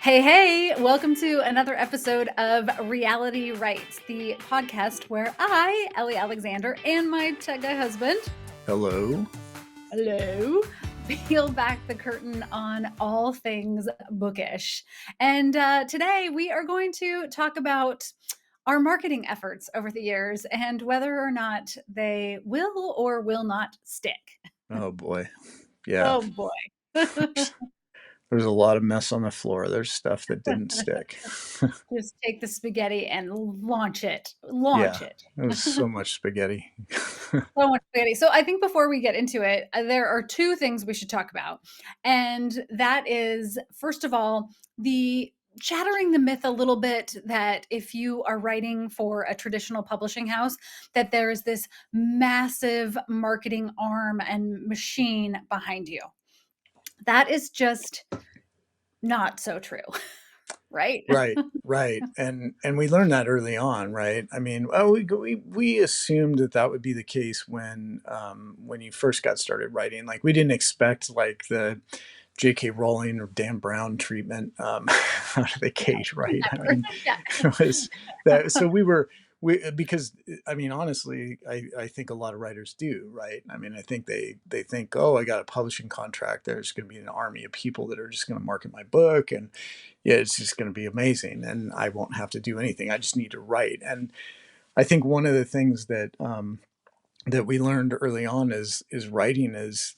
Hey, welcome to another episode of Reality Writes, the podcast where I, Ellie Alexander, and my tech guy husband, Hello. peel back the curtain on all things bookish. And today we are going to talk about our marketing efforts over the years and whether or not they will or will not stick. Oh boy. Yeah. Oh boy. There's a lot of mess on the floor. There's stuff that didn't stick. Just take the spaghetti and launch it. Yeah. Launch it. It was so much spaghetti. So much spaghetti. So I think before we get into it, there are two things we should talk about. And that is, first of all, the shattering the myth a little bit that if you are writing for a traditional publishing house, that there is this massive marketing arm and machine behind you. That is just not so true. Right? Right. And we learned that early on, right? I mean, we assumed that would be the case when you first got started writing. Like we didn't expect like the J.K. Rowling or Dan Brown treatment out of the gate, right? I mean, Yeah. it was that. So because I mean, honestly, I think a lot of writers do, right? I mean, I think they think, oh, I got a publishing contract. There's going to be an army of people that are just going to market my book, and yeah, it's just going to be amazing, and I won't have to do anything. I just need to write. And I think one of the things that that we learned early on is writing is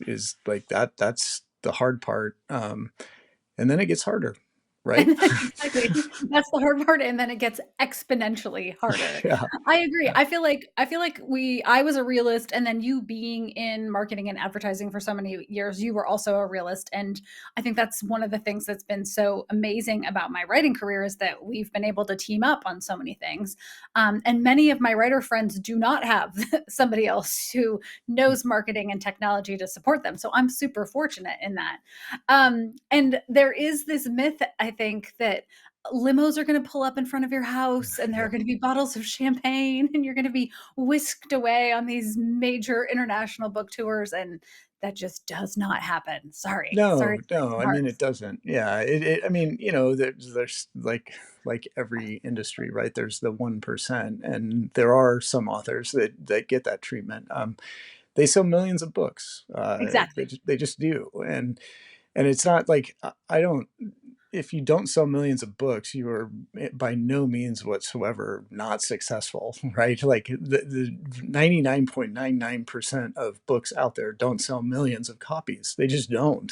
like that. That's the hard part, and then it gets harder, right? Exactly. That's the hard part, and then it gets exponentially harder. Yeah. I agree. I feel like I was a realist, and then you being in marketing and advertising for so many years, you were also a realist. And I think that's one of the things that's been so amazing about my writing career is that we've been able to team up on so many things. And many of my writer friends do not have somebody else who knows marketing and technology to support them. So I'm super fortunate in that. And there is this myth, I think, that limos are going to pull up in front of your house and there are Yep. going to be bottles of champagne and you're going to be whisked away on these major international book tours. And that just does not happen. Sorry. No, To break no. some I mean, it hearts. doesn't. Yeah. I mean, there's like every industry, right? There's the 1%, and there are some authors that get that treatment. They sell millions of books. Exactly. They just do, and it's not like I don't. If you don't sell millions of books, you are by no means whatsoever not successful, right? Like the 99.99% of books out there don't sell millions of copies. They just don't.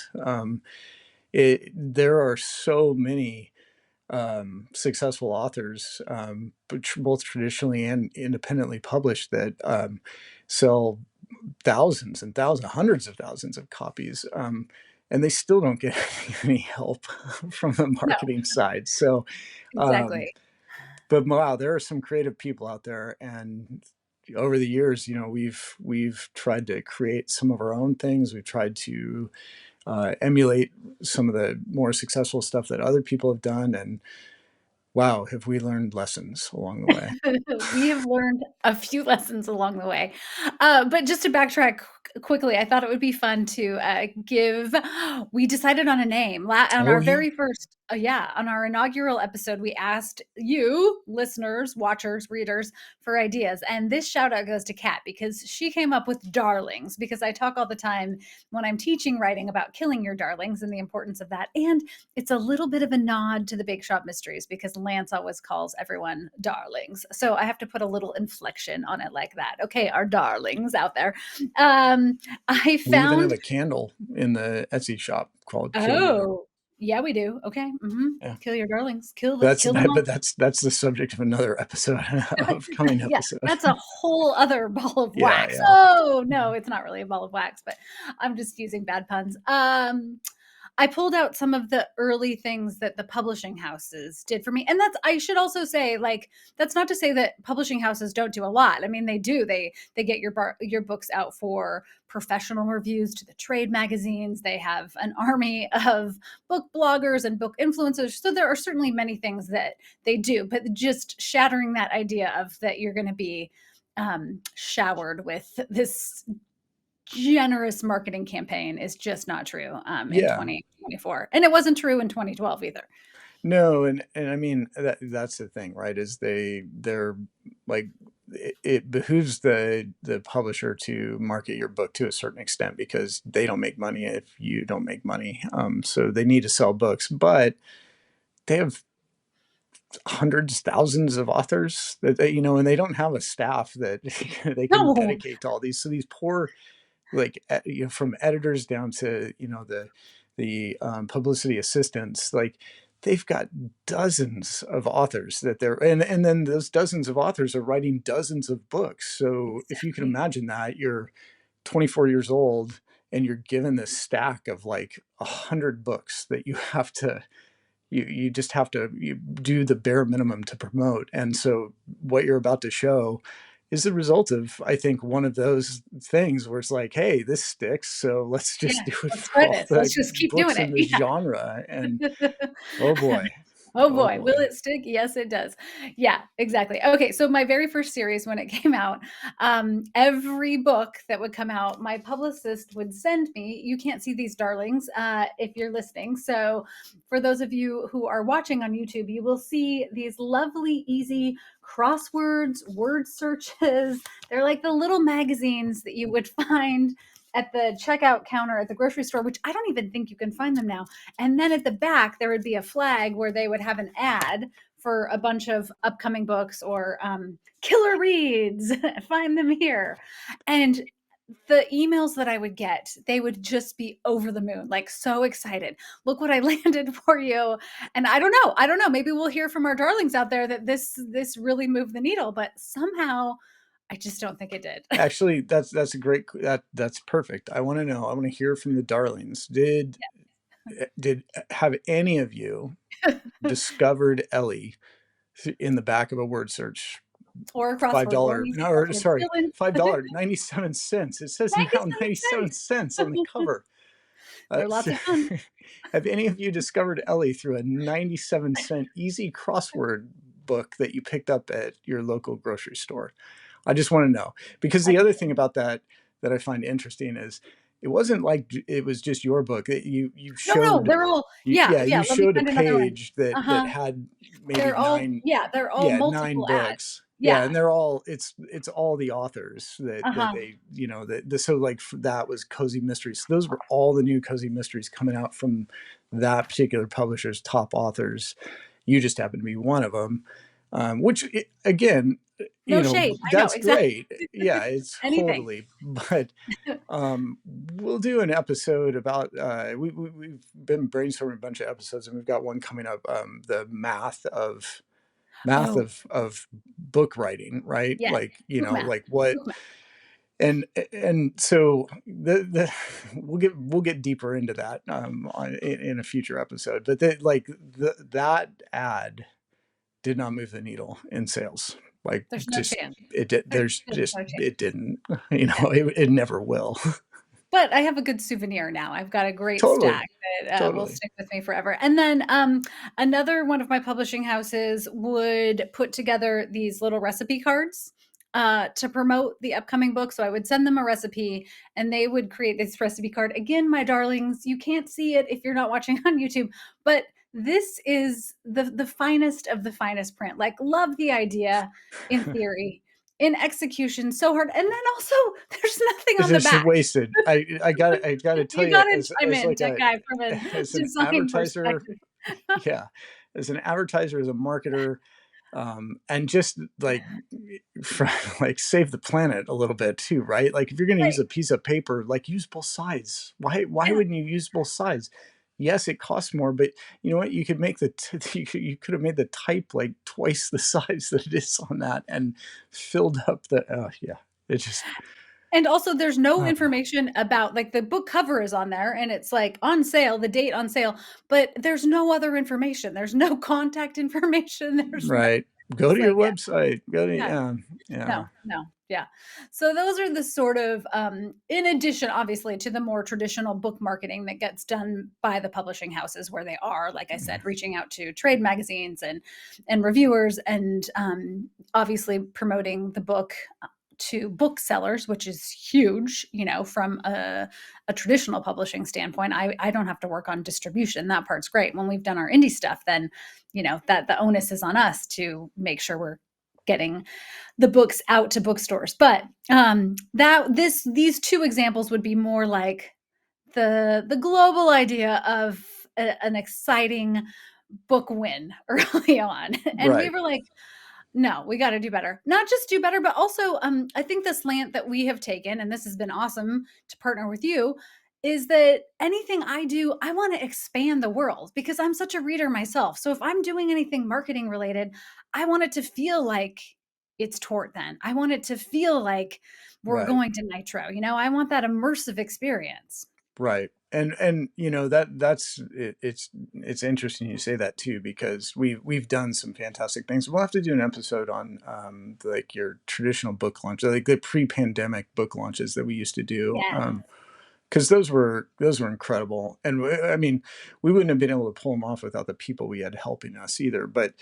There are so many successful authors, both traditionally and independently published, that sell thousands and thousands, hundreds of thousands of copies. And they still don't get any help from the No, marketing side. So, um, exactly. but wow, there are some creative people out there, and over the years, we've tried to create some of our own things. We've tried to emulate some of the more successful stuff that other people have done, and wow, have we learned lessons along the way? We have learned a few lessons along the way. But just to backtrack quickly, I thought it would be fun to we decided on a name on Oh our yeah. very first, on our inaugural episode. We asked you, listeners, watchers, readers, for ideas. And this shout out goes to Kat because she came up with darlings, because I talk all the time when I'm teaching writing about killing your darlings and the importance of that. And it's a little bit of a nod to the BAKESHOP mysteries because Lance always calls everyone darlings. So I have to put a little inflection on it like that. Okay, our darlings out there. I We even have found, a candle in the Etsy shop called Kill Your Dark. oh, yeah, we do. Okay. Yeah. Kill your darlings. Kill them. That's Kill them that, all. but that's the subject of another episode of coming Yeah, episode. that's a whole other ball of Yeah, wax. yeah. Oh no, it's not really a ball of wax, but I'm just using bad puns. I pulled out some of the early things that the publishing houses did for me. And I should also say, like, that's not to say that publishing houses don't do a lot. I mean, they do. They get your books out for professional reviews to the trade magazines. They have an army of book bloggers and book influencers. So there are certainly many things that they do, but just shattering that idea of that you're going to be showered with this generous marketing campaign is just not true in Yeah. 2024. And it wasn't true in 2012 either. No, and I mean that's the thing, right? Is they're like it behooves the publisher to market your book to a certain extent because they don't make money if you don't make money. So they need to sell books, but they have hundreds, thousands of authors that they, and they don't have a staff that they can No, dedicate to all these. So these poor, like, from editors down to the publicity assistants, like they've got dozens of authors that they're and then those dozens of authors are writing dozens of books. So if you can exactly. imagine that you're 24 years old and you're given this stack of like 100 books that you just have to you do the bare minimum to promote. And so what you're about to show is the result of, I think, one of those things where it's like, hey, this sticks, so let's Yeah, just do it let's for spread all it. the Let's just keep doing books it. in the Yeah. genre. And oh boy, Oh oh boy, will boy. it stick? Yes, it does. Yeah, exactly. Okay, so my very first series when it came out, every book that would come out, my publicist would send me. You can't see these darlings if you're listening. So, for those of you who are watching on YouTube, you will see these lovely, easy crosswords, word searches. They're like the little magazines that you would find at the checkout counter at the grocery store, which I don't even think you can find them now. And then at the back, there would be a flag where they would have an ad for a bunch of upcoming books or killer reads. Find them here. And the emails that I would get, they would just be over the moon, like so excited. Look what I landed for you. And I don't know. I don't know. Maybe we'll hear from our darlings out there that this really moved the needle, but somehow I just don't think it did. Actually, that's a great that's perfect. I want to know. I want to hear from the darlings. Did have any of you discovered Ellie in the back of a word search? Or a five crossword or an dollar easy no or crossword. sorry, Dylan, $5.97. It says now 97 97 cents on the cents. cover. They're lots So of fun. have any of you discovered Ellie through a 97-cent easy crossword book that you picked up at your local grocery store? I just want to know, because I the other thing about that I find interesting is it wasn't like it was just your book. You No, no, showed they're all you, yeah, yeah, you let me showed a find another one. page that Uh-huh. had maybe nine, They're all yeah, nine multiple ads. books. Yeah, Yeah. and they're all it's all the authors that Uh-huh. they, so like that was Cozy Mysteries. So those were all the new Cozy Mysteries coming out from that particular publisher's top authors. You just happen to be one of them, which again, No shade. I know, that's exactly. great. Yeah, it's Anything. totally. But we'll do an episode about we've been brainstorming a bunch of episodes, and we've got one coming up, the math Oh, of book writing, right? yes. Like, Book math. like what, Book math. and so the we'll get deeper into that in a future episode. But that ad did not move the needle in sales. Like, There's no just chance. it did. There's There's just just no chance. it didn't. Yeah. It never will. But I have a good souvenir now. I've got a great Totally, stack that, will totally. stick with me forever. And then, another one of my publishing houses would put together these little recipe cards, to promote the upcoming book. So I would send them a recipe, and they would create this recipe card. Again, my darlings, you can't see it if you're not watching on YouTube, but this is the finest of the finest print. Like, love the idea in theory. In execution, so hard. And then also, there's nothing It's on the just back. wasted. I gotta tell You you, gotta chime as in, like tech a guy, from a as an design advertiser, perspective. yeah, as an advertiser, as a marketer, and just like from, like, save the planet a little bit too, right? Like, if you're going to use Right. a piece of paper, like, use both sides. Why Yeah. wouldn't you use both sides? Yes, it costs more, but you know what? You could make you could have made the type like twice the size that it is on that and filled up the yeah. It just And also, there's no uh, information about, like, the book cover is on there, and it's, like, on sale, the date on sale, but there's no other information. There's no contact information. There's no right. Go to so, your yeah. website. Go to Yeah. yeah. No, no, yeah. So those are the sort of, in addition, obviously, to the more traditional book marketing that gets done by the publishing houses where they are, like I said, reaching out to trade magazines and reviewers and, obviously promoting the book to booksellers, which is huge, from a traditional publishing standpoint. I don't have to work on distribution. That part's great. When we've done our indie stuff, then, that the onus is on us to make sure we're getting the books out to bookstores. But these two examples would be more like the global idea of an exciting book win early on. And we Right. were like, no, we got to do better. Not just do better, but also I think the slant that we have taken, and this has been awesome to partner with you, is that anything I do, I want to expand the world because I'm such a reader myself. So if I'm doing anything marketing related, I want it to feel like it's Tort then. I want it to feel like we're Right. going to Nitro. I want that immersive experience. Right. And that's it's interesting you say that too, because we've done some fantastic things. We'll have to do an episode on like your traditional book launch, like the pre-pandemic book launches that we used to do. Yes. Because those were incredible, and I mean, we wouldn't have been able to pull them off without the people we had helping us either. But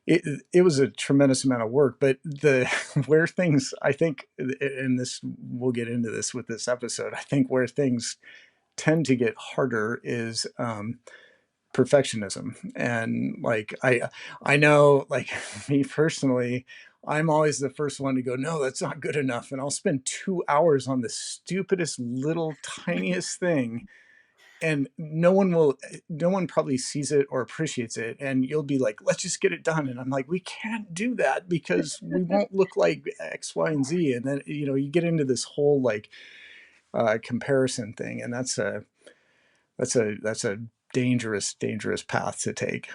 it was a tremendous amount of work. But the where things, I think, and this we'll get into this with this episode. I think where things tend to get harder is perfectionism. And like I know, like me personally, I'm always the first one to go, no, that's not good enough, and I'll spend 2 hours on the stupidest little tiniest thing, and no one probably sees it or appreciates it, and you'll be like, let's just get it done, and I'm like, we can't do that because we won't look like X, Y, and Z. And then you get into this whole like comparison thing, and that's a dangerous path to take.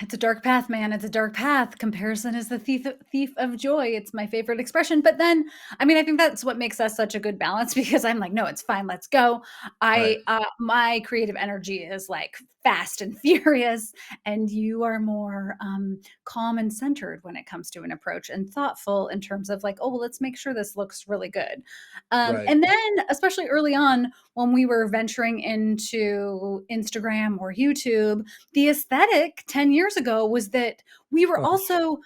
It's a dark path, man. It's a dark path. Comparison is the thief of joy. It's my favorite expression. But then, I mean, I think that's what makes us such a good balance because I'm like, no, it's fine. Let's go. Right. My creative energy is like fast and furious, and you are more calm and centered when it comes to an approach and thoughtful in terms of like, oh, well, let's make sure this looks really good. Right. And then, especially early on, when we were venturing into Instagram or YouTube, the aesthetic 10 years ago was that we were Oh, also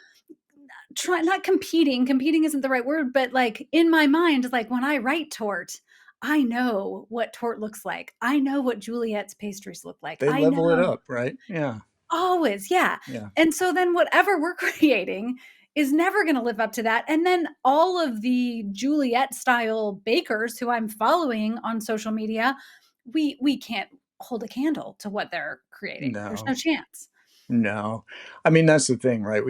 not competing isn't the right word, but like in my mind, like when I write Tort, I know what Tort looks like. I know what Juliet's pastries look like. they I level it know. up, right? Yeah. Always, yeah. Yeah. And so then whatever we're creating is never going to live up to that. And then all of the Juliet style bakers who I'm following on social media, we can't hold a candle to what they're creating. There's no No. chance. No. I mean, that's the thing, right?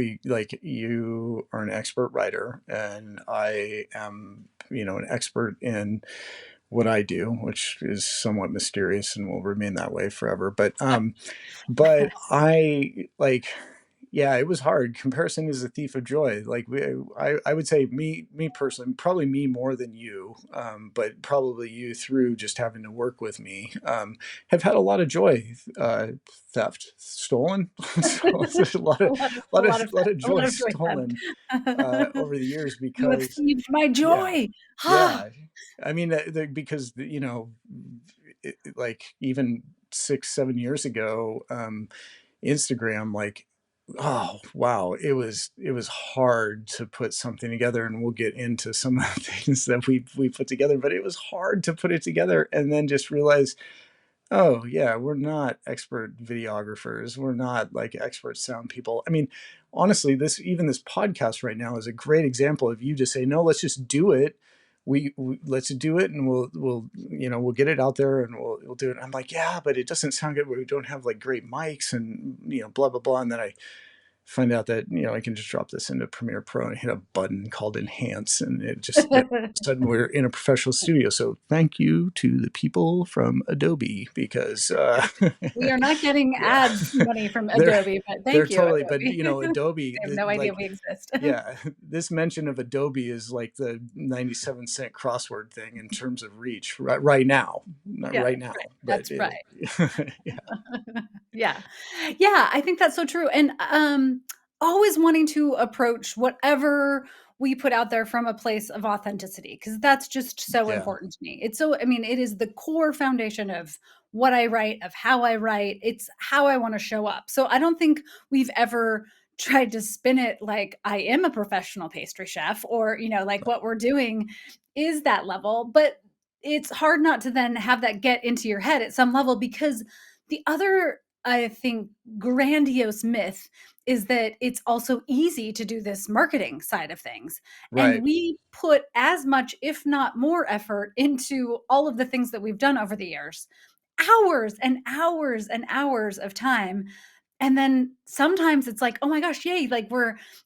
You are an expert writer, and I am, an expert in what I do, which is somewhat mysterious and will remain that way forever. But I like, yeah, it was hard. Comparison is a thief of joy. Like I would say me personally, probably me more than you, but probably you through just having to work with me, have had a lot of joy, theft, stolen. So there's A lot of lot joy of joy stolen theft. over the years You have because thieved my yeah, joy. Ha! yeah. I mean, because like even 6 7 years ago, Instagram, like, oh wow, it was hard to put something together, and we'll get into some of the things that we put together, but it was hard to put it together and then just realize, oh yeah, we're not expert videographers, we're not like expert sound people. I mean, honestly, this podcast right now is a great example of you just say, no, let's just do it. We let's do it, and we'll get it out there, and we'll do it. I'm like, yeah, but it doesn't sound good. We don't have like great mics, and blah blah blah. And then I find out that I can just drop this into Premiere Pro and hit a button called enhance, and it just then all of a sudden we're in a professional studio. So thank you to the people from Adobe, because We are not getting yeah, ad money from they're Adobe, but they're thank you, totally, but Adobe. Adobe, They have no idea like, we exist. yeah, this mention of Adobe is like the 97-cent crossword thing in terms of reach right now, not Yeah, right that's now, right. but That's right. yeah, Yeah. Yeah, I think that's so true, and, always wanting to approach whatever we put out there from a place of authenticity, because that's just so yeah, important to me. I mean, it is the core foundation of what I write, of how I write. It's how I wanna show up. So I don't think we've ever tried to spin it like I am a professional pastry chef, or, like what we're doing is that level. But it's hard not to then have that get into your head at some level, because the other, I think, grandiose myth is that it's also easy to do this marketing side of things. And Right. we put as much, if not more, effort into all of the things that we've done over the years, hours and hours and hours of time. And then sometimes it's like, oh my gosh, yay, like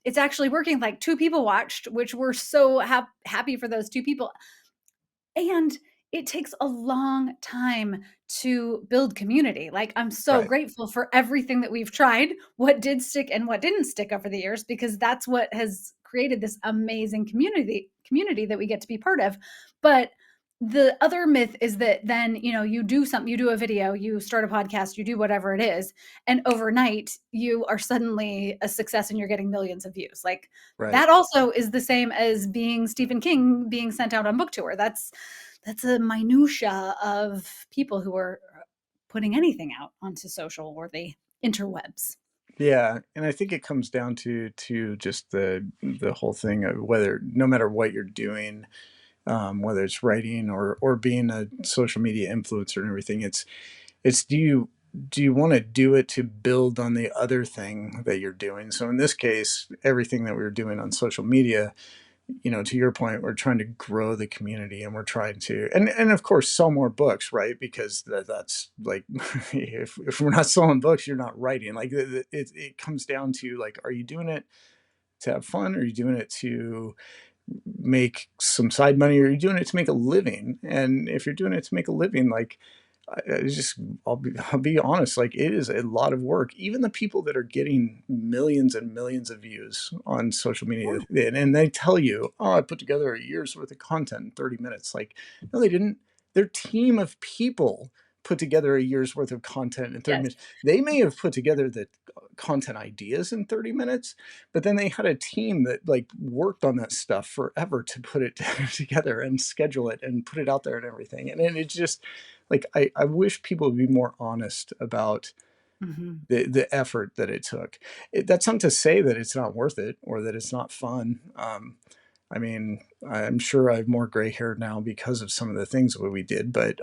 it's actually working. Like two people watched, which we're so happy for those two people. And it takes a long time to build community. Like, I'm so Right. grateful for everything that we've tried, what did stick and what didn't stick over the years, because that's what has created this amazing community that we get to be part of. But the other myth is that then, you do something, you do a video, you start a podcast, you do whatever it is, and overnight you are suddenly a success and you're getting millions of views. Like, Right. that also is the same as being Stephen King being sent out on book tour. That's a minutia of people who are putting anything out onto social or the interwebs. Yeah, and I think it comes down to just the whole thing of whether, no matter what you're doing, whether it's writing or being a social media influencer and everything, it's do you want to do it to build on the other thing that you're doing? So in this case, everything that we were doing on social media, to your point, we're trying to grow the community, and we're trying to, and of course, sell more books, right? Because that's like, if we're not selling books, you're not writing. Like, it comes down to, like, are you doing it to have fun? Or are you doing it to make some side money? Or are you doing it to make a living? And if you're doing it to make a living, like, it's just, I'll be honest, like, it is a lot of work. Even the people that are getting millions and millions of views on social media, Yeah. and they tell you, oh, I put together a year's worth of content in 30 minutes. Like, no, they didn't. Their team of people put together a year's worth of content in 30 Yes. minutes. They may have put together the content ideas in 30 minutes, but then they had a team that, like, worked on that stuff forever to put it together and schedule it and put it out there and everything. And it's just, like, I wish people would be more honest about Mhm. the effort that it took. That's not to say that it's not worth it or that it's not fun. I mean, I'm sure I have more gray hair now because of some of the things that we did, but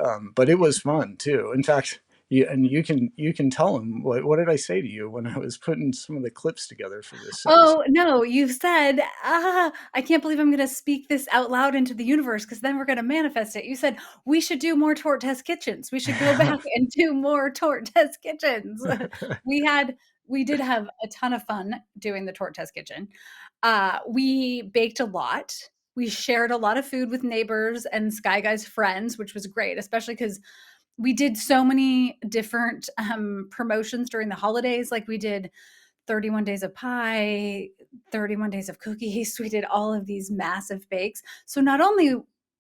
it was fun too. In fact, you can tell them, what did I say to you when I was putting some of the clips together for this episode? Oh, no, you said, I can't believe I'm gonna speak this out loud into the universe, because then we're gonna manifest it." You said, "We should do more Tort Test Kitchens. We should go back and do more Tort Test Kitchens." We had we did have a ton of fun doing the Tort Test Kitchen. We baked a lot. We shared a lot of food with neighbors and Sky Guy's friends, which was great, especially because we did so many different, promotions during the holidays. Like, we did 31 days of pie, 31 days of cookies. We did all of these massive bakes. So not only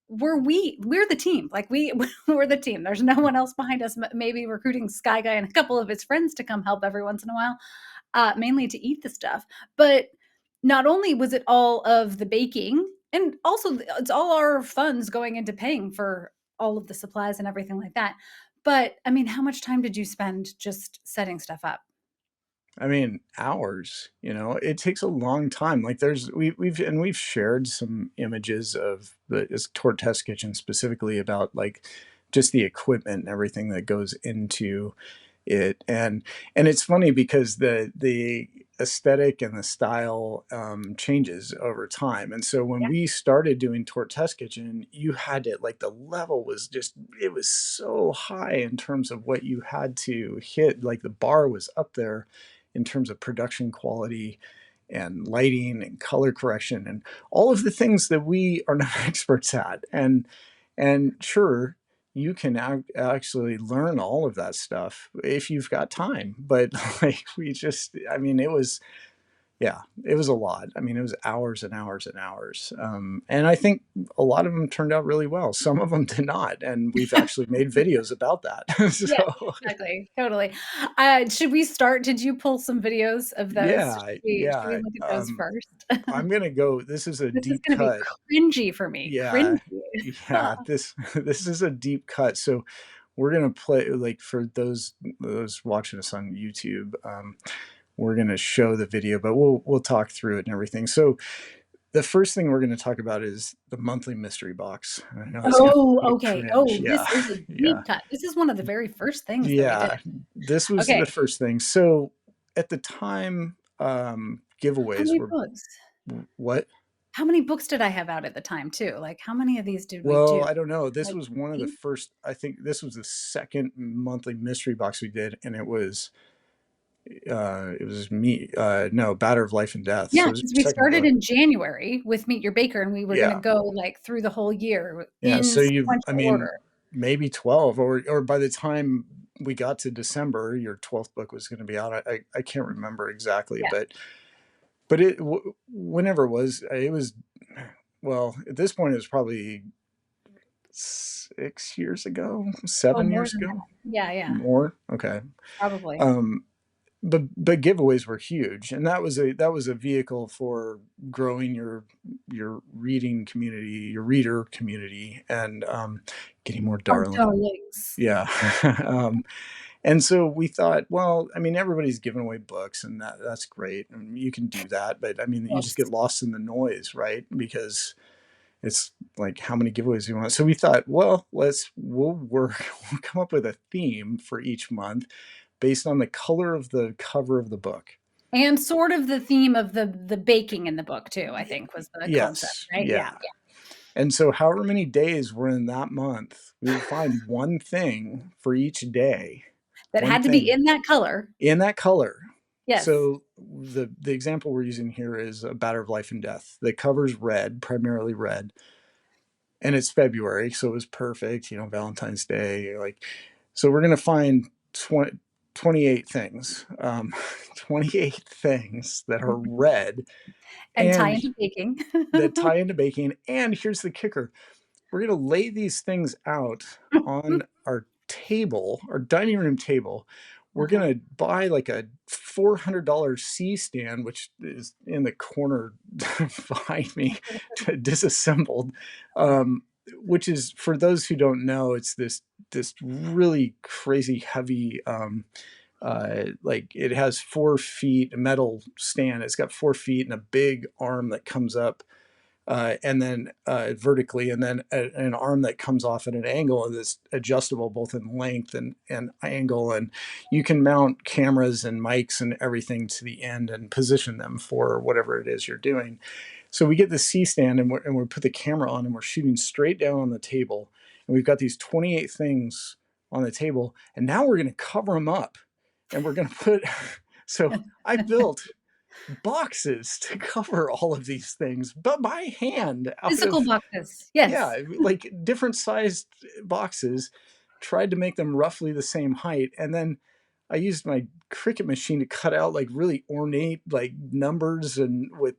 we're the team. Like, we're the team. There's no one else behind us, maybe recruiting Sky Guy and a couple of his friends to come help every once in a while, mainly to eat the stuff. But not only was it all of the baking, and also it's all our funds going into paying for all of the supplies and everything like that. But I mean, how much time did you spend just setting stuff up? I mean, hours, it takes a long time. Like, we've shared some images of the this Tort Test Kitchen, specifically about, like, just the equipment and everything that goes into it. And it's funny because the aesthetic and the style changes over time. And so when Yeah. we started doing Tort Test Kitchen, you had to, like, the level was just, it was so high in terms of what you had to hit. Like, the bar was up there in terms of production quality and lighting and color correction and all of the things that we are not experts at. And sure, you can actually learn all of that stuff if you've got time. But like, I mean, it was, yeah, it was a lot. I mean, it was hours and hours and hours. And I think a lot of them turned out really well. Some of them did not. And we've actually made videos about that. Yes, So, exactly, totally. Should we start? Did you pull some videos of those? yeah, Should we yeah. look at those first? I'm going to go. This is a This is deep gonna be cut. cringy for me, Yeah. cringy. Yeah. This is a deep cut. So we're going to play, like, for those watching us on YouTube. we're going to show the video, but we'll talk through it and everything. So the first thing we're going to talk about is the monthly mystery box. I know it's going to Oh, be okay. cringe. Oh, this Yeah. is a Yeah. deep cut. This is one of the very first things that we did. Yeah. This was the Okay. first thing. So at the time, How giveaways many were books? what? How many books did I have out at the time too? Like, how many of these did we Well, do? I don't know. This Like was one of the 8? first, I think this was the second monthly mystery box we did, and it was me, no, Batter of Life and Death. Yeah, So it was because we your second started book. in January with Meet Your Baker, and we were gonna Yeah. go, like, through the whole year Yeah. in So I sequential mean, order. maybe 12, or by the time we got to December, your 12th book was going to be out. I can't remember exactly, Yeah. but whenever it was, well, at this point, it was probably 6 years ago, Oh, seven more years than ago, that. Yeah, yeah, more. Okay. probably. Um, but giveaways were huge, and that was a vehicle for growing your reading community, your reader community, and getting more Our darling. darlings. Yeah. um, and so we thought, well, I mean, everybody's giving away books, and that's great, and you can do that, but I mean, you just Yes. get lost in the noise, right? Because it's like, how many giveaways do you want? So we thought, well, we'll work, we'll come up with a theme for each month based on the color of the cover of the book. And sort of the theme of the baking in the book too, I think was the concept, Yes, right? Yeah, yeah. And so, however many days were in that month, we would find one thing for each day, that one had to be thing in that color. in that color. Yes. So the example we're using here is a Batter of Life and Death. The cover's red, primarily red, and it's February, so it was perfect. Valentine's Day, like. So we're gonna find 28 things, 28 things that are red And tie and into baking. that tie into baking. And here's the kicker: we're gonna lay these things out on our table, our dining room table. We're Uh-huh. gonna buy like a $400 C stand, which is in the corner behind me, disassembled. Um, which is, for those who don't know, it's this really crazy heavy. Like, it has 4 feet, a metal stand. It's got 4 feet and a big arm that comes up, and then vertically, and then an arm that comes off at an angle, and that's adjustable both in length and angle. And you can mount cameras and mics and everything to the end and position them for whatever it is you're doing. So we get the C stand, and we put the camera on, and we're shooting straight down on the table. And we've got these 28 things on the table, and now we're going to cover them up, and we're going to put. So I built boxes to cover all of these things, but by hand, out Physical of, boxes. yeah, Yes. like different sized boxes, tried to make them roughly the same height. And then I used my Cricut machine to cut out like really ornate like numbers, and with,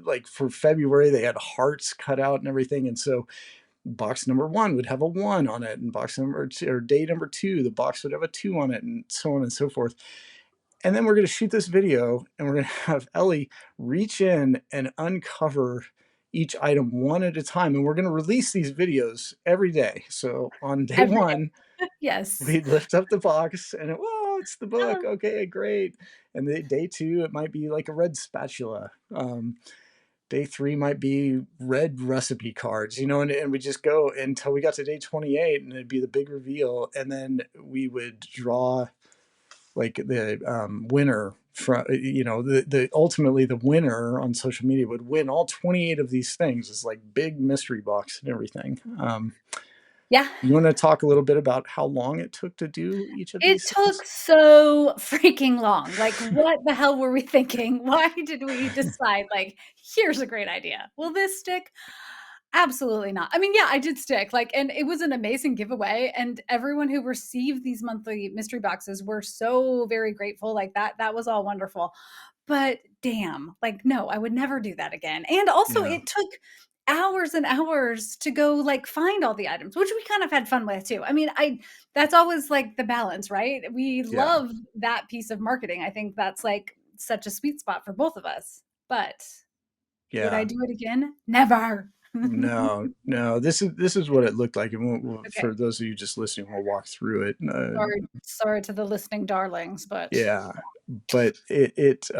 like for February, they had hearts cut out and everything. And so box number one would have a one on it, and box number two, or day number two, the box would have a two on it, and so on and so forth. And then we're going to shoot this video, and we're going to have Ellie reach in and uncover each item one at a time. And we're going to release these videos every day. So on day Every one, day. Yes. we'd lift up the box, and whoa, it's the book. Oh, Okay, great. And day two, it might be like a red spatula. Day three might be red recipe cards, and we just go until we got to day 28, and it'd be the big reveal. And then we would draw like the winner from, the ultimately the winner on social media would win all 28 of these things. It's like big mystery box and everything. yeah. You want to talk a little bit about how long it took to do each of It these things? took so freaking long. Like, what the hell were we thinking? Why did we decide, like, here's a great idea? Will this stick? Absolutely not. I mean, yeah, I did stick. Like, and it was an amazing giveaway. And everyone who received these monthly mystery boxes were so very grateful. Like that was all wonderful. But damn, like, no, I would never do that again. And also, Yeah. it took hours and hours to go like find all the items, which we kind of had fun with too. I mean, that's always like the balance, right? We Yeah. love that piece of marketing. I think that's like such a sweet spot for both of us. But would I Yeah. do it again? Never. No, no. This is what it looked like, and Okay. for those of you just listening, we'll walk through it. Sorry to the listening darlings, but Yeah. but it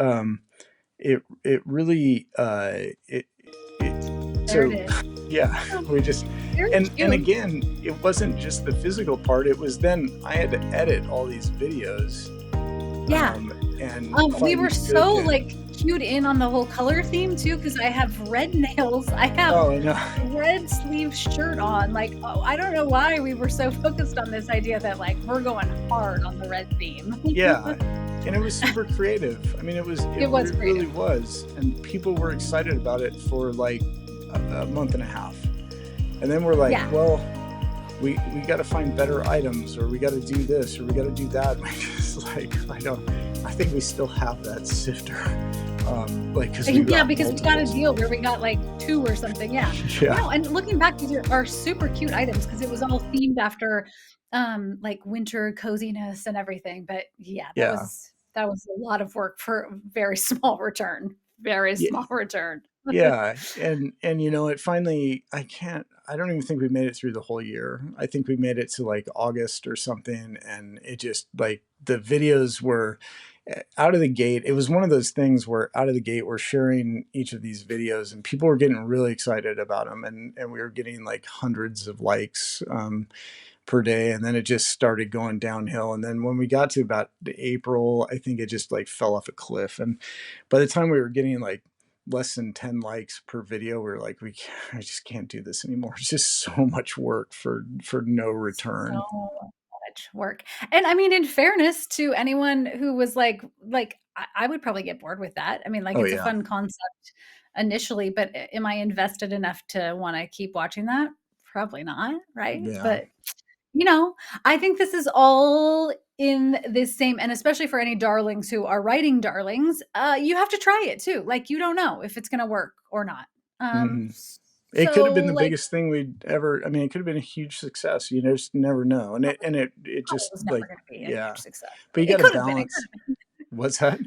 really it There it so is. yeah, Oh, we just very and cute. again, it wasn't just the physical part, it was then I had to edit all these videos, Yeah. and We were find so, good and like, cued in on the whole color theme too, because I have red nails, I have oh, I know. a red sleeve shirt on, like, oh, I don't know why we were so focused on this idea that, like, we're going hard on the red theme. Yeah, and it was super creative. I mean, It was it creative. really was, and people were excited about it for, like, a month and a half, and then we're like, Yeah. "Well, we gotta find better items, or we gotta do this, or we gotta do that." And just like, I think we still have that sifter, like, 'cause we Yeah, got because we got a multiples. deal where we got, like, 2 or something, yeah. Yeah, No, and looking back, these are super cute items because it was all themed after, like, winter coziness and everything, but yeah, yeah. that was a lot of work for a very small return. Very Yeah. small return. Yeah, and, it finally I don't even think we made it through the whole year. I think we made it to, like, August or something, and it just, like, the videos were, out of the gate it was one of those things where out of the gate, we're sharing each of these videos, and people were getting really excited about them, and we were getting, like, hundreds of likes, per day, and then it just started going downhill, and then when we got to about April, I think it just, like, fell off a cliff, and by the time we were getting, like, less than 10 likes per video, we were like, I just can't do this anymore. It's just so much work for no return." So much work. And I mean, in fairness to anyone who was like, I would probably get bored with that. I mean, like, Oh, it's a yeah. fun concept initially, but am I invested enough to wanna keep watching that? Probably not, right? Yeah. But, you know, I think this is all in this same, and especially for any darlings who are writing darlings, you have to try it too. Like, you don't know if it's gonna work or not. Mhm. It could have So, been the like, biggest thing we'd ever I mean, it could have been a huge success, you just never know, and it probably just, was never like gonna be a yeah. huge success. But you It gotta could have been, it could balance have been. what's that?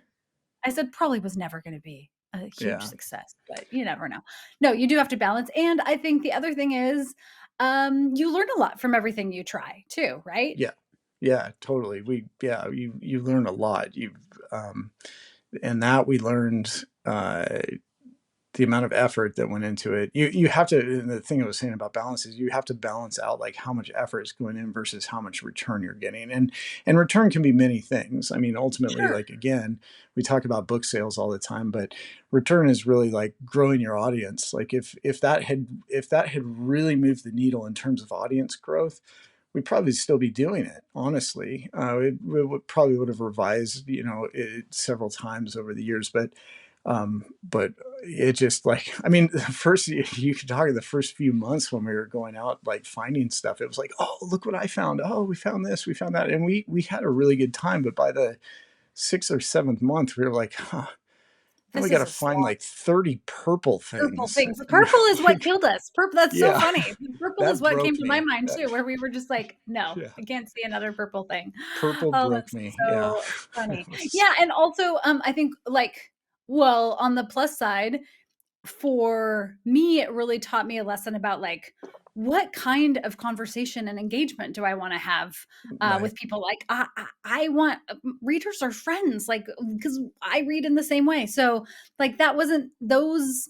I said probably was never gonna be a huge Yeah. success, but you never know. No, you do have to balance, and I think the other thing is, you learn a lot from everything you try too, right? Yeah. Yeah, totally. You learn a lot. And that we learned, the amount of effort that went into it. You have to and the thing I was saying about balance is you have to balance out, like, how much effort is going in versus how much return you're getting, and return can be many things. I mean, ultimately, Sure. like, again, we talk about book sales all the time, but return is really, like, growing your audience. Like, if that had really moved the needle in terms of audience growth, we'd probably still be doing it, honestly. We would probably would have revised, it several times over the years, but it just, like, I mean, the first you could talk the first few months when we were going out, like, finding stuff, it was like, "Oh, look what I found. Oh, we found this, we found that," and we had a really good time, but by the 6th or 7th month, we were like, "Huh, now we This is gotta a find, slog. like, 30 purple Purple things," things. and Purple is we what killed us. Purple, that's so yeah, funny. Purple is that what came broke to my me. mind That too, where we were just like, "No, yeah, I can't see another purple thing." purple Oh, broke that's me, yeah. so It funny. was Yeah, and also, I think, like, well, on the plus side, for me, it really taught me a lesson about, like, what kind of conversation and engagement do I wanna have, right, with people? Like, I want readers are friends, like, because I read in the same way. So, like, that wasn't those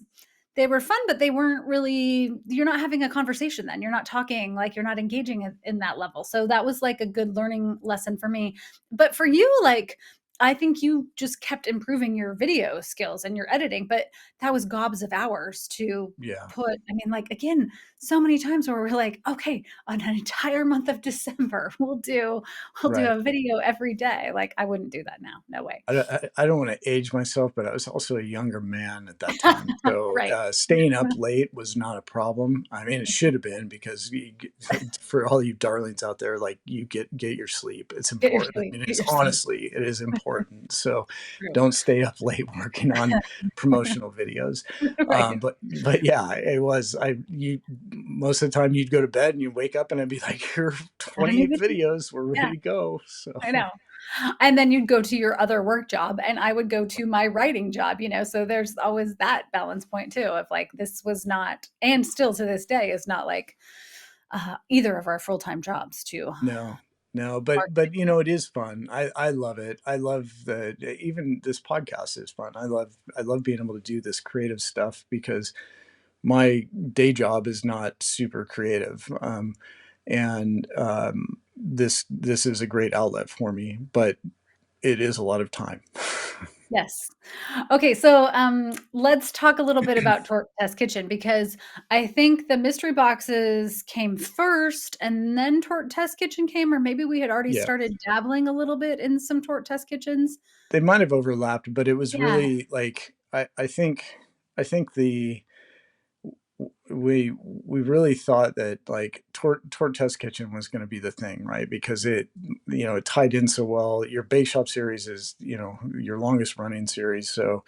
they were fun, but they weren't really you're not having a conversation then. You're not talking, like, you're not engaging in that level. So that was, like, a good learning lesson for me. But for you, like, I think you just kept improving your video skills and your editing, but that was gobs of hours to yeah, put I mean, like, again, so many times where we're like, "Okay, on an entire month of December, we'll do right. a video every day." Like, I wouldn't do that now. No way. I don't wanna age myself, but I was also a younger man at that time, so, Right. staying up late was not a problem. I mean, it should have been because you get for all you darlings out there, like, you get your sleep. It's Get your important. I sleep, mean, get it's your sleep. honestly, it is important, so True. don't stay up late working on promotional videos. Right. But yeah, it was you most of the time, you'd go to bed and you'd wake up and I'd be like, "Here are Got a new 28 video. videos. We're ready Yeah, to go." So I know. And then you'd go to your other work job, and I would go to my writing job, so there's always that balance point too of, like, this was not and still to this day is not, like, either of our full-time jobs to no. No, Art but you kitchen. know, it is fun. I love it. I love the even this podcast is fun. I love being able to do this creative stuff because my day job is not super creative. And this is a great outlet for me, but it is a lot of time. Yes. Okay, so, let's talk a little bit about Torch Test Kitchen because I think the mystery boxes came first and then Torch Test Kitchen came, or maybe we had already Yeah. started dabbling a little bit in some Torch Test Kitchens. They might have overlapped, but it was Yeah, really like I think the we really thought that like Tort Test Kitchen was going to be the thing, right? Because it you know it tied in so well. Your BAKESHOP series is you know your longest running series, so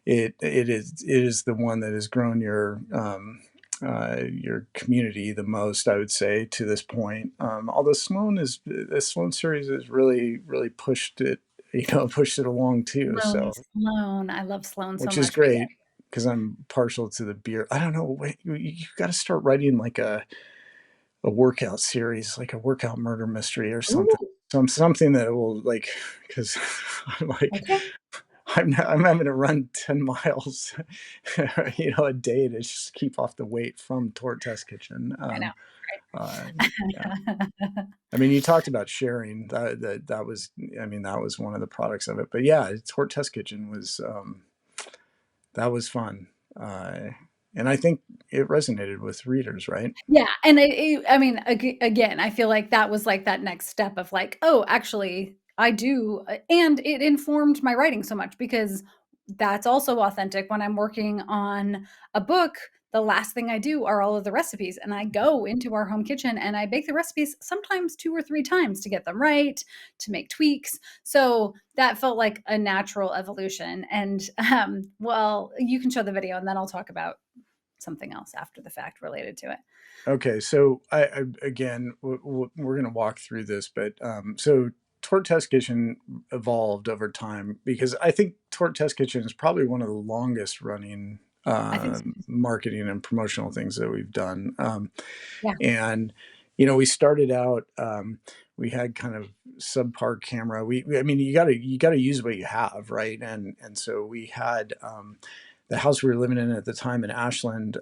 it is the one that has grown your community the most, I would say, to this point. Although Sloan is the Sloan series has really pushed it, you know, pushed it along too. So Sloan. I love Sloan so which is much, but yeah. great because I'm partial to the beer. I don't know. Wait, you got to start writing like a workout series, like a workout murder mystery or something. Ooh, Something that will like because I'm like okay. I'm having to run 10 miles, you know, a day to just keep off the weight from Tort Test Kitchen. I know, Uh, yeah. right? I mean, you talked about sharing that was, I mean, that was one of the products of it, but yeah, Tort Test Kitchen was, that was fun. And I think it resonated with readers, right? Yeah, and I mean, again, I feel like that was, like, that next step of, like, "Oh, actually, I do," and it informed my writing so much because that's also authentic when I'm working on a book, the last thing I do are all of the recipes, and I go into our home kitchen and I bake the recipes sometimes 2 or 3 times to get them right, to make tweaks, so that felt like a natural evolution, and, well, you can show the video, and then I'll talk about something else after the fact related to it. Okay, so I again, we're going to walk through this, but so Tort Test Kitchen evolved over time because I think Tort Test Kitchen is probably one of the longest running I think so. marketing and promotional things that we've done. Yeah. And you know, we started out, we had kind of subpar camera. I mean, you gotta use what you have, right? And so we had the house we were living in at the time in Ashland.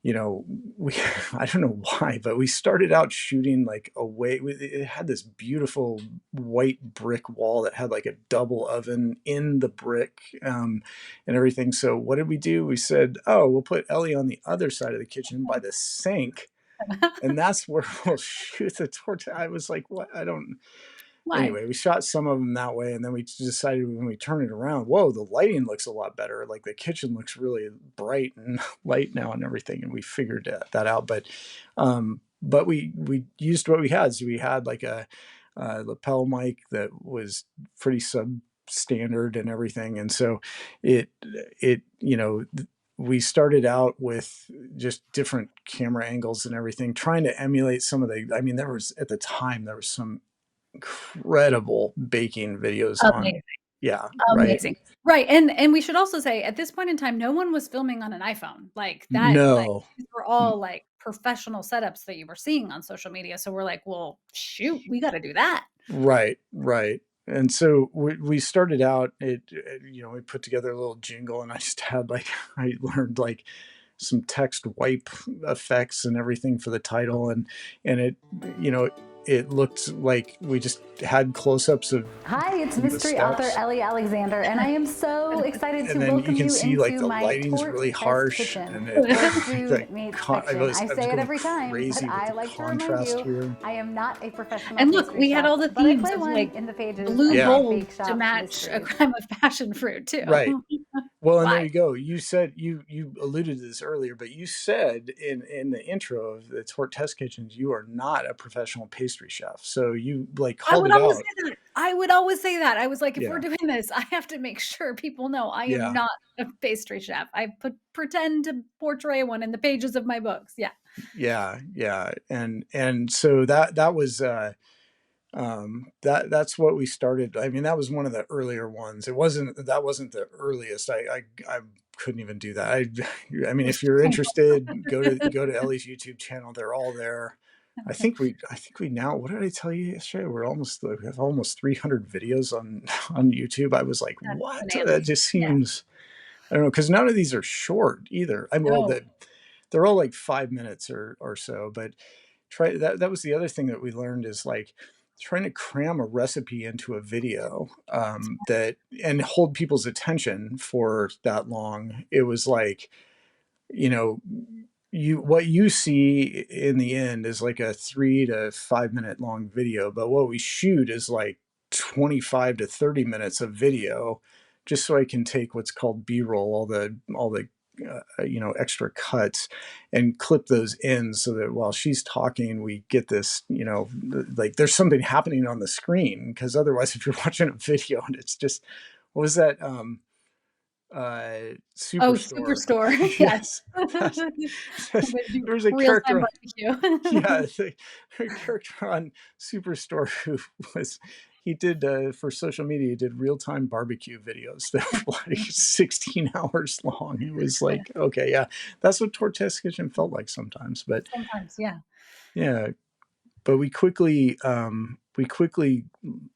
You know, we I don't know why, but we started out shooting like away. It had this beautiful white brick wall that had like a double oven in the brick and everything. So what did we do? We said, oh, we'll put Ellie on the other side of the kitchen by the sink, and that's where we'll shoot the torch. I was like, what? I don't. Why? Anyway, we shot some of them that way, and then we decided when we turn it around, whoa, the lighting looks a lot better. Like the kitchen looks really bright and light now and everything, and we figured that out. But we used what we had. So we had like a lapel mic that was pretty substandard and everything, and so it you know we started out with just different camera angles and everything, trying to emulate some of the. I mean, there was at the time there was some incredible baking videos on. Amazing, Yeah, right? amazing. Right, and we should also say, at this point in time, no one was filming on an iPhone, like, No. these were all, like, professional setups that you were seeing on social media, so we're like, "Well, shoot, we gotta do that." Right, right. And so we started out, you know, we put together a little jingle, and I just had like I learned like some text wipe effects and everything for the title, and it, you know, it looked like we just had close-ups of Hi, it's the mystery author steps. Ellie Alexander, and I am so excited to And then you welcome can you see like into the my lighting's Torch really Test harsh, Kitchen, and it where the food meets fiction. I I was say it going every time, but crazy with I the like to remind contrast you, here. I am not a professional And look, pastry we had chef, all the but I themes play of, one like, in the pages blue of my Yeah, gold bake to shop match a mysteries. crime of passion fruit too. right. Well, and there Why? you go. You said you alluded to this earlier, but you said in the intro of the Tort Test Kitchens, you are not a professional pastry chef. So you like I called would it always out. say that. I would always say that. I was like, "If we're Yeah. doing this, I have to make sure people know I am Yeah. not a pastry chef. I pretend to portray one in the pages of my books." Yeah. Yeah. Yeah. And so that was that's what we started. I mean, that was one of the earlier ones. That wasn't the earliest. I couldn't even do that. I mean, if you're interested, go to Ellie's YouTube channel. They're all there. I think we now, what did I tell you yesterday? We have almost 300 videos on on YouTube. I was like, That's what? That bananas. just Yeah. seems, I don't know, because none of these are short either. Well, No. they're all like 5 minutes or so. But that was the other thing that we learned is like trying to cram a recipe into a video that and hold people's attention for that long. It was like, you know, what you see in the end is like a 3 to 5 minute long video, but what we shoot is like 25 to 30 minutes of video, just so I can take what's called B-roll, all the extra cuts, and clip those in so that while she's talking, we get this, like there's something happening on the screen. Because otherwise, if you're watching a video and it's just, what was that? Oh, Superstore. Superstore. Yes. Yes. That's, They do there was a character real-time on, barbecue. yeah, a character on Superstore who was, he did for social media, he did real-time barbecue videos that were like 16 hours long. It was like, okay, yeah, that's what Tortez Kitchen felt like sometimes. But Sometimes, yeah. yeah, but we quickly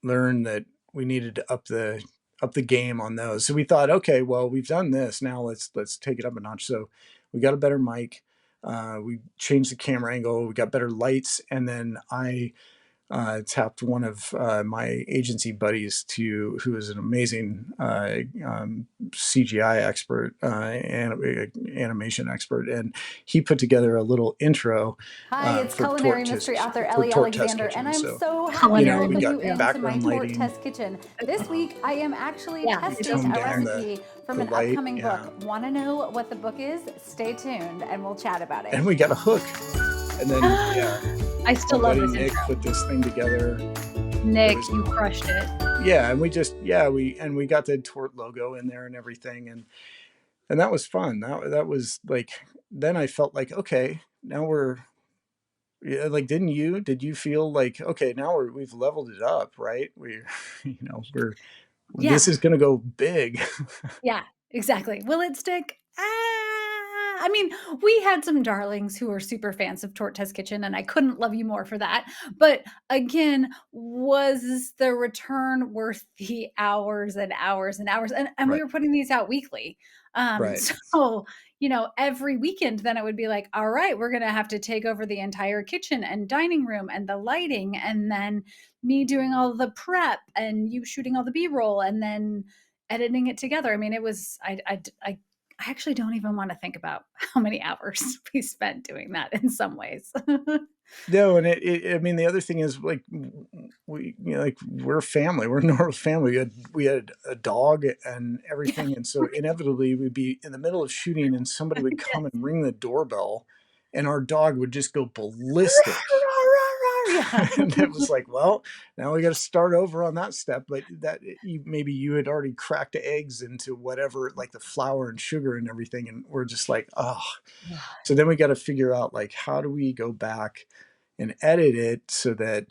learned that we needed to up the game on those. So we thought, okay, well, we've done this. Now let's take it up a notch. So we got a better mic. We changed the camera angle. We got better lights, and then I tapped one of my agency buddies who is an amazing CGI expert, animation expert, and he put together a little intro Hi, it's for culinary mystery author Ellie Alexander, and I'm so happy to Culinary welcome you mystery into author. my background lighting. Tortez Kitchen. This week, I am actually Yeah, testing Tone a down recipe from the an light, upcoming yeah. book. Want to know what the book is? Stay tuned, and we'll chat about it. And we got a hook, and then yeah, I still my love buddy this Nick intro. put this thing together. Nick, was- you crushed it. Yeah, and we got the Tort logo in there and everything, and that was fun. That was like, then I felt like, okay, now we're, yeah, like, did you feel like, okay, now we've leveled it up, right? We're Yeah. this is gonna go big. Yeah, exactly. Will it stick? I mean, we had some darlings who were super fans of Tortez Kitchen, and I couldn't love you more for that. But again, was the return worth the hours and hours and hours? And we Right, were putting these out weekly. right. So, every weekend, then it would be like, all right, we're going to have to take over the entire kitchen and dining room and the lighting, and then me doing all the prep and you shooting all the B-roll, and then editing it together. I mean, it was I actually don't even want to think about how many hours we spent doing that in some ways. No, and I mean, the other thing is, like, like, we're family. We're a normal family. We had a dog and Yeah, everything, and so inevitably we'd be in the middle of shooting, and somebody would come and ring the doorbell, and our dog would just go ballistic. yeah. And it was like, well, now we got to start over on that step. But maybe you had already cracked eggs into whatever, like the flour and sugar and everything, and we're just like, oh. So then we got to figure out, like, how do we go back and edit it so that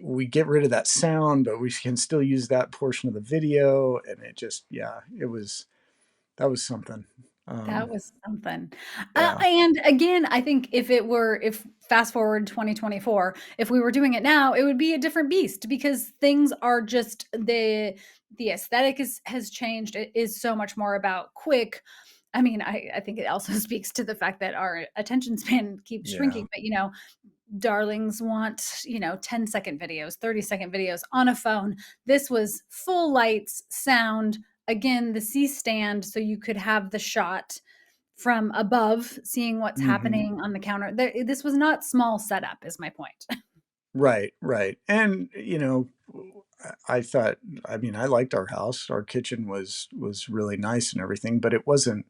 we get rid of that sound, but we can still use that portion of the video. And it just, yeah, that was something. That was something. Yeah, And again, I think if fast forward 2024, if we were doing it now, it would be a different beast because things are just the aesthetic has changed. It is so much more about quick. I mean, I think it also speaks to the fact that our attention span keeps yeah, shrinking, but darlings want, 10-second videos, 30-second videos on a phone. This was full lights, sound, again, the C stand, so you could have the shot from above, seeing what's hmm, happening on the counter. This was not small setup, is my point. right, right. And I thought, I mean, I liked our house. Our kitchen was really nice and everything, but it wasn't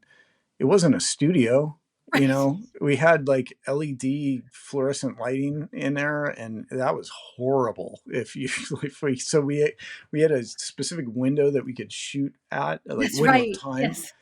a studio. Right. We had like LED fluorescent lighting in there, and that was horrible. If you if we had a specific window that we could shoot at, like That's window of right. time, Yes.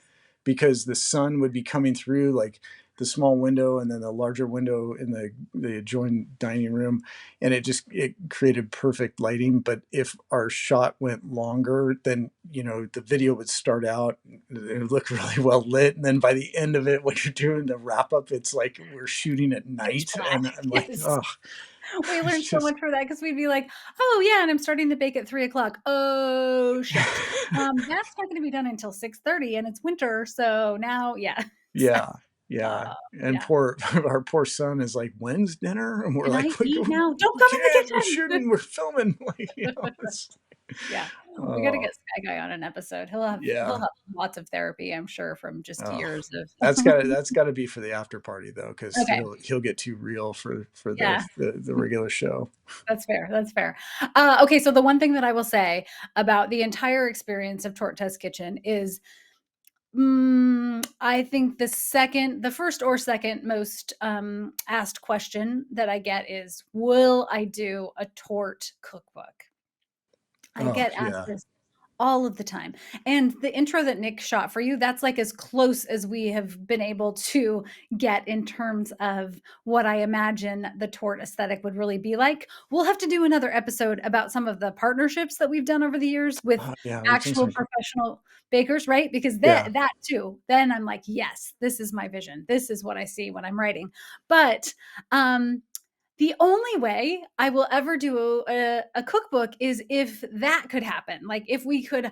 because the sun would be coming through, like the small window and then the larger window in the adjoined dining room, and it created perfect lighting. But if our shot went longer, then the video would start out, it would look really well lit, and then by the end of it, when you're doing the wrap up, it's like we're shooting at night, and I'm like, Yes. oh, We learned it's so much from that because we'd be like, oh yeah, and I'm starting to bake at 3:00. Oh shit. That's not gonna be done until 6:30 and it's winter. So now, yeah. yeah, yeah. And Yeah. our poor son is like, when's dinner? And we're Can I like, we eat now? Don't we come in the can't, we're kitchen. shooting, we're filming. Like, Yeah. We gotta oh get Sky Guy on an episode. He'll yeah. have lots of therapy, I'm sure, from just Oh, years of that's gotta be for the after party though, because Okay. he'll get too real for Yeah. the regular show. That's fair. That's fair. Okay, so the one thing that I will say about the entire experience of Tort Test Kitchen is, I think the first or second most asked question that I get is, "Will I do a tort cookbook?" I Oh get asked yeah. this all of the time. And the intro that Nick shot for you, that's like as close as we have been able to get in terms of what I imagine the tort aesthetic would really be like. We'll have to do another episode about some of the partnerships that we've done over the years with Yeah, we've done actual some. professional bakers, right? Because Yeah. that too, then I'm like, yes, this is my vision. This is what I see when I'm writing. But the only way I will ever do a cookbook is if that could happen. Like if we could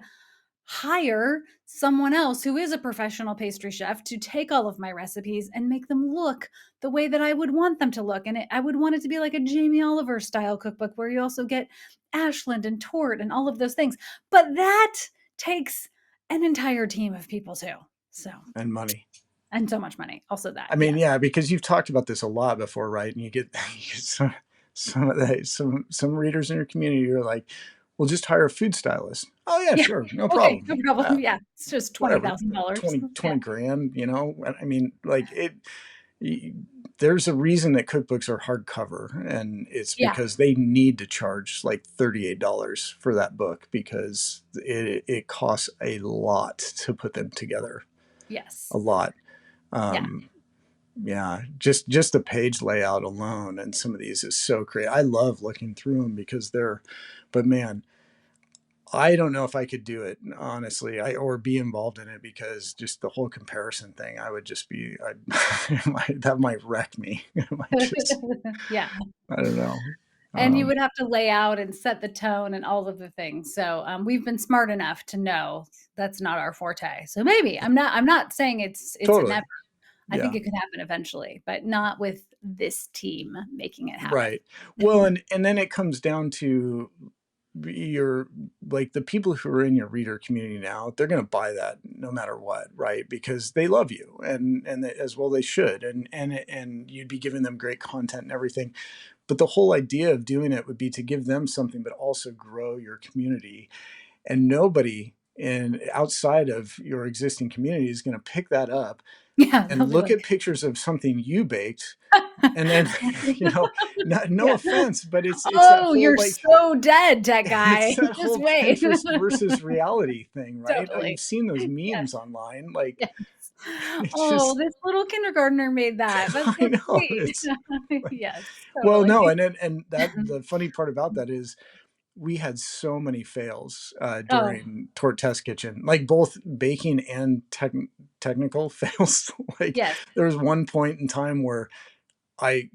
hire someone else who is a professional pastry chef to take all of my recipes and make them look the way that I would want them to look. And I would want it to be like a Jamie Oliver style cookbook where you also get Ashland and Tort and all of those things. But that takes an entire team of people too. So, And money. and so much money. Also that. I mean, Yes. yeah, because you've talked about this a lot before, right? And you get, you get some readers in your community who are like, "We'll just hire a food stylist." Oh yeah, Yeah. sure, no Okay. problem. No problem. Yeah. It's just Whatever, $20,000. 20 Yeah. grand. I mean, like there's a reason that cookbooks are hardcover, and it's Yeah. because they need to charge like $38 for that book because it costs a lot to put them together, Yes. a lot. Yeah. Yeah, just the page layout alone and some of these is so great. I love looking through them because but man, I don't know if I could do it honestly, or be involved in it because just the whole comparison thing, I would just be, that might wreck me. It might just, Yeah. I don't know. And you Um, would have to lay out and set the tone and all of the things. So we've been smart enough to know that's not our forte. So maybe I'm not saying it's a Totally. never. I think Yeah. it could happen eventually, but not with this team making it happen. Right. Well, and then it comes down to your, like, the people who are in your reader community now, they're going to buy that no matter what, right? Because they love you, and as well they should, and you'd be giving them great content and everything. But the whole idea of doing it would be to give them something, but also grow your community. And nobody in outside of your existing community is going to pick that up Yeah, they'll and be look like, at pictures of something you baked, and then no yeah. offense, but it's that Oh, whole you're like, so dead, tech it's guy. that Just whole wait. Pinterest versus reality thing, right? Totally. You've seen those Yes. memes online, like Yes. it's Oh, just, this little kindergartner made that. That's I so know sweet. it's like, Yes, well, totally. no, and that the funny part about that is we had so many fails Oh, during Tort Test Kitchen, like both baking and technical fails. Like yes. there was one point in time where I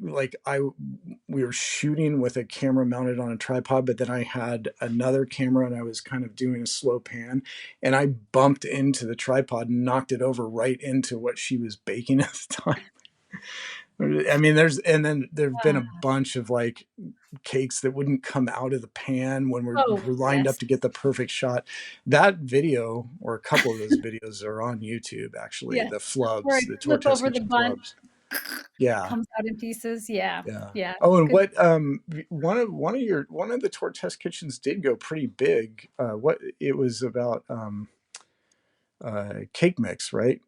we were shooting with a camera mounted on a tripod, but then I had another camera and I was kind of doing a slow pan, and I bumped into the tripod and knocked it over right into what she was baking at the time. I mean, there've been a Ah, bunch of like cakes that wouldn't come out of the pan when oh, we're lined up yes. to get the perfect shot. That video, or a couple of those videos, are on YouTube actually. Yes. The Where I flubs, the flip Tort Test over the Kitchen bun, flubs. Yeah. comes out in pieces. Yeah. Yeah. Yeah. Oh, and Good. what one of the Tort Test Kitchens did go pretty big. What it was about cake mix, right?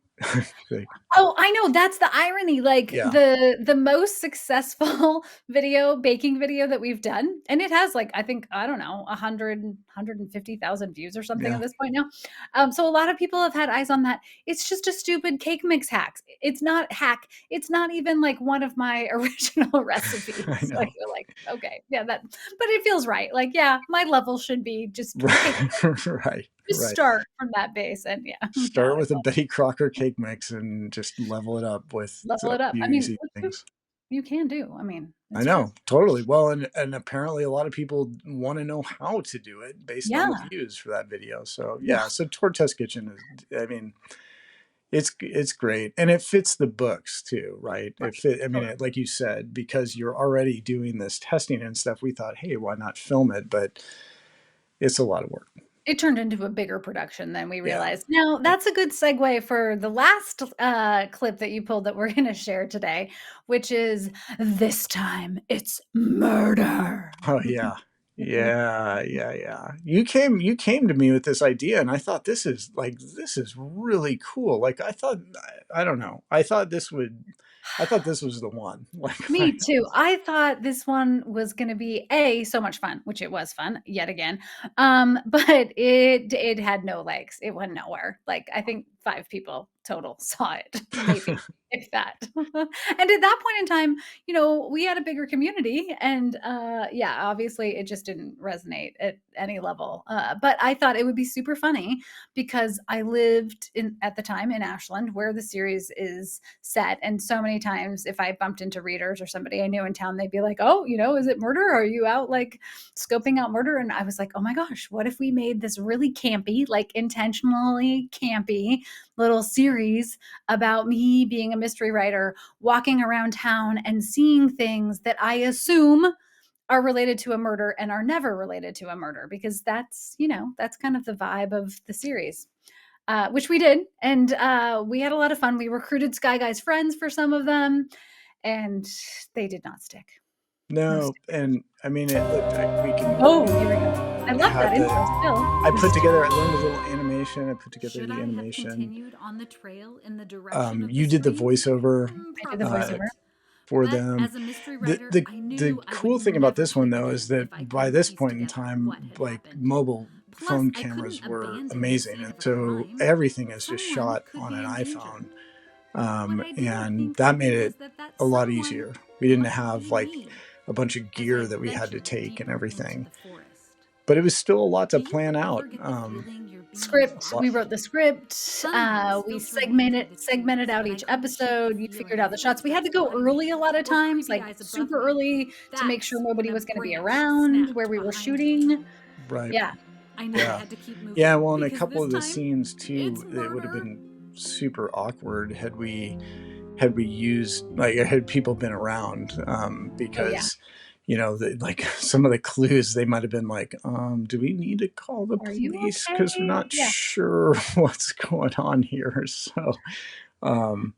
Like, Oh, I know, that's the irony, like, yeah, the most successful baking video that we've done, and it has, like, I think, I don't know, 150,000 views or something yeah. at this point now. So a lot of people have had eyes on that. It's just a stupid cake mix it's not hack, it's not even, like, one of my original recipes. I So I know. feel like, okay, yeah, but it feels right. Like, yeah, my level should be just cake mix. Right, right, Just right. start from that base and yeah, no, Start with it's a all Betty Crocker cake mix and just level it up with level a it up. I few mean, easy which things. you can do. I mean, I it's true. know, totally. Well, and apparently a lot of people wanna know how to do it based on the Yeah. views for that video. So, Well, yeah, so Tour Test Kitchen is, I mean, it's great, and it fits the books too, right? It right, fit I mean, totally. like you said, because you're already doing this testing and stuff, we thought, "Hey, why not film it?" But it's a lot of work. It turned into a bigger production than we Yeah. realized. Now, Yeah. that's a good segue for the last, clip that you pulled that we're gonna share today, which is "This time it's murder." Oh, yeah. Yeah, yeah, yeah. You came to me with this idea, and I thought, this is really cool." Like, I don't know. I thought this was the one. Like, Me too. I thought this one was gonna be A, so much fun, which it was fun yet again. But it had no legs. It went nowhere. Like, I think 5 people total saw it, maybe, if that. And at that point in time, we had a bigger community and, yeah, obviously, it just didn't resonate at any level. But I thought it would be super funny because I lived at the time in Ashland where the series is set. And so many times, if I bumped into readers or somebody I knew in town, they'd be like, "Oh, is it murder? Are you out like scoping out murder?" And I was like, "Oh my gosh, what if we made this really campy, like intentionally campy little series about me being a mystery writer, walking around town and seeing things that I assume are related to a murder and are never related to a murder because that's kind of the vibe of the series." Which we did, and we had a lot of fun. We recruited Sky Guy's friends for some of them, and they did not stick. No no, stickers. and I mean, it looked like we can Oh, here we go. I love that have intro still. I learned a little animation, I put together Should the I have animation. continued on the trail in the direction of the You did the stream? voiceover, I did the Probably uh, voiceover. not. for But them. as a mystery The writer, the I the knew I would cool thing about never this one, click though, is again that if I by couldn't this piece point in together time, what had like, happened. mobile Plus, phone I couldn't cameras were abandon the amazing, scene and of a so crime. everything is just Someone shot could on be an in danger. iPhone, What I didn't and think that through made it was that a lot someone easier. We didn't might have, be like, me a bunch of as I gear that we had to ventured take and deeper into everything, the forest. but it was still a lot to Do you plan ever out, get the feeling you're being Script. a lot. We wrote watched? the script. Sunlight is We filtering in through the segmented trees, out but I each couldn't shake the episode. You figured feeling out of the shots. We had footsteps to go behind me early a lot of or times, creepy like eyes above super me. early to make sure That's nobody when a was going to be branch around where snapped we were behind me. shooting. Right. Yeah. I knew I Yeah. had to keep Yeah, moving well, in a because couple this of the time scenes it's too, it would have murder. been super awkward had we used, like, had people been around, Oh, yeah. because, like, some of the clues, they might have been like, "Do we need to call the Are you police? Because 'Cause we're okay? not Yeah. sure what's going on here." So, um,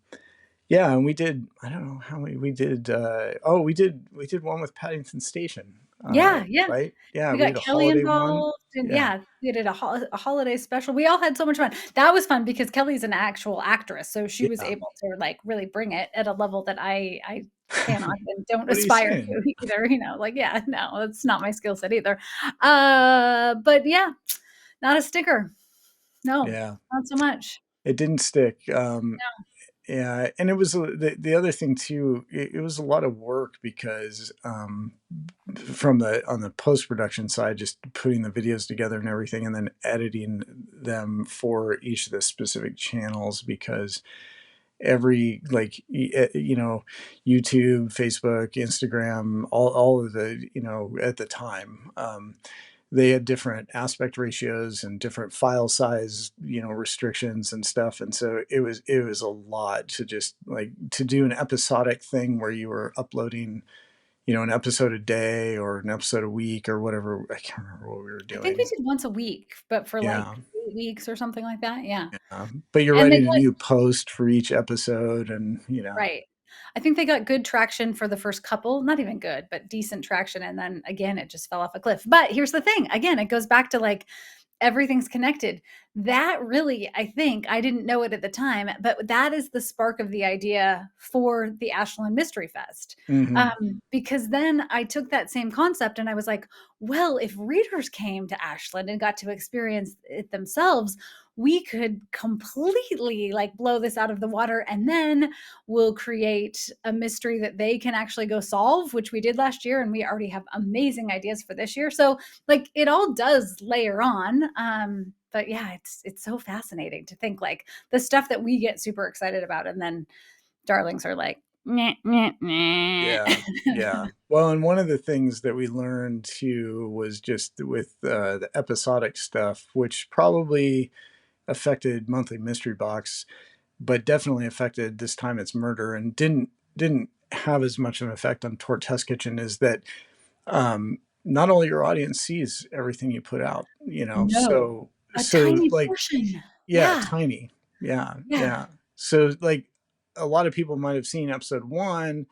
yeah, and we did, I don't know how many we did, we did one with Paddington Station, Yeah. Yeah. right? Yeah, We we got did a Kelly holiday one. involved, and Yeah, yeah, we did a holiday special. We all had so much fun. That was fun because Kelly's an actual actress, so she was yeah. able to, like, really bring it at a level that I cannot and don't What are you aspire saying? to either, like, yeah, no, it's not my skill set either. But yeah, not a sticker. No, Yeah. not so much. It didn't stick, No. yeah, and it was, the other thing too, it was a lot of work because, from the on the post-production side, just putting the videos together and everything, and then editing them for each of the specific channels because every, like, YouTube, Facebook, Instagram, all of the, at the time, they had different aspect ratios and different file size, restrictions and stuff. And so it was a lot to just, like, to do an episodic thing where you were uploading, an episode a day or an episode a week or whatever. I can't remember what we were I think we doing. did once a week, but for, Yeah. like, 8 weeks or something like that, yeah. But you're And they writing a got new post for each episode and, right. I think they got good traction for the first couple, not even good, but decent traction, and then again, it just fell off a cliff. But here's the thing, again, it goes back to, like, everything's connected. That really, I think, I didn't know it at the time, but that is the spark of the idea for the Ashland Mystery Fest. Because then I took that same concept and I was like, well, if readers came to Ashland and got to experience it themselves, we could completely like blow this out of the water, and then we'll create a mystery that they can actually go solve, which we did last year, and we already have amazing ideas for this year. So like it all does layer on. But yeah, it's so fascinating to think like the stuff that we get super excited about, and then darlings are like, nah, nah, nah. Yeah. Well, and one of the things that we learned too was just with the episodic stuff, which probably affected Monthly Mystery Box, but definitely affected This Time It's Murder, and didn't have as much of an effect on Tort's Kitchen, is that not only your audience sees everything you put out, No, so a tiny like, portion. yeah, Yeah. tiny. Yeah. Yeah. So like a lot of people might have seen episode 1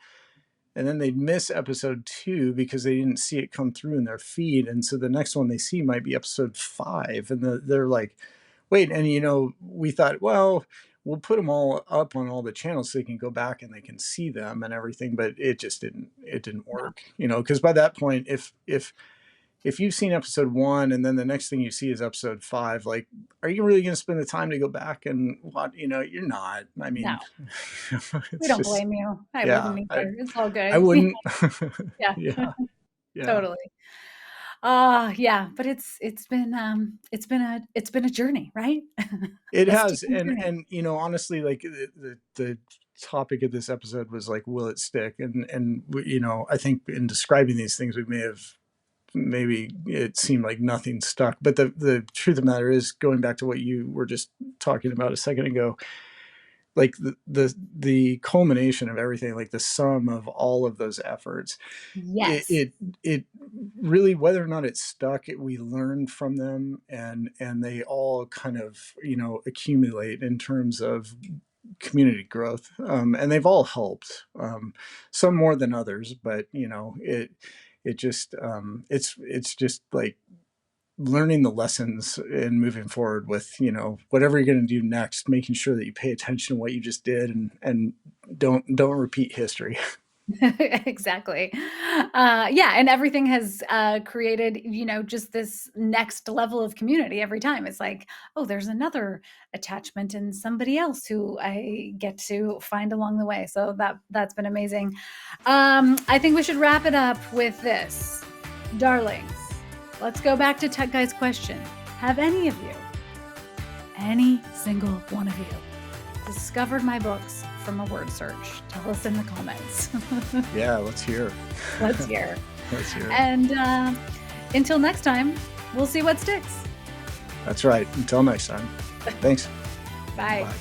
and then they'd miss episode 2 because they didn't see it come through in their feed, and so the next one they see might be episode 5, and they're like, wait, and we thought, well, we'll put them all up on all the channels so they can go back and they can see them and everything, but it didn't work, because by that point, if you've seen episode 1 and then the next thing you see is episode 5, like, are you really going to spend the time to go back and watch? You're not. I mean, No. it's We don't just, blame you. I yeah, wouldn't either. It's all good. I wouldn't. Yeah. Yeah. Totally. Yeah, but it's been a journey, right? It A has, steep journey. and honestly, like the topic of this episode was like, will it stick? And I think in describing these things, we maybe it seemed like nothing stuck, but the truth of the matter is, going back to what you were just talking about a second ago, like the culmination of everything, like the sum of all of those efforts, Yes. it really, whether or not it stuck, we learned from them, and they all kind of accumulate in terms of community growth, and they've all helped, some more than others, but it just it's just like learning the lessons and moving forward with whatever you're going to do next, making sure that you pay attention to what you just did, and don't repeat history. Exactly. Yeah, and everything has created, just this next level of community every time. It's like, oh, there's another attachment in somebody else who I get to find along the way. So that's been amazing. I think we should wrap it up with this. Darlings, let's go back to Tech Guy's question. Have any of you, any single one of you, discovered my books from a word search? Tell us in the comments. Yeah, let's hear. Let's hear. Let's hear. And until next time, we'll see what sticks. That's right. Until next time. Thanks. Bye. Bye.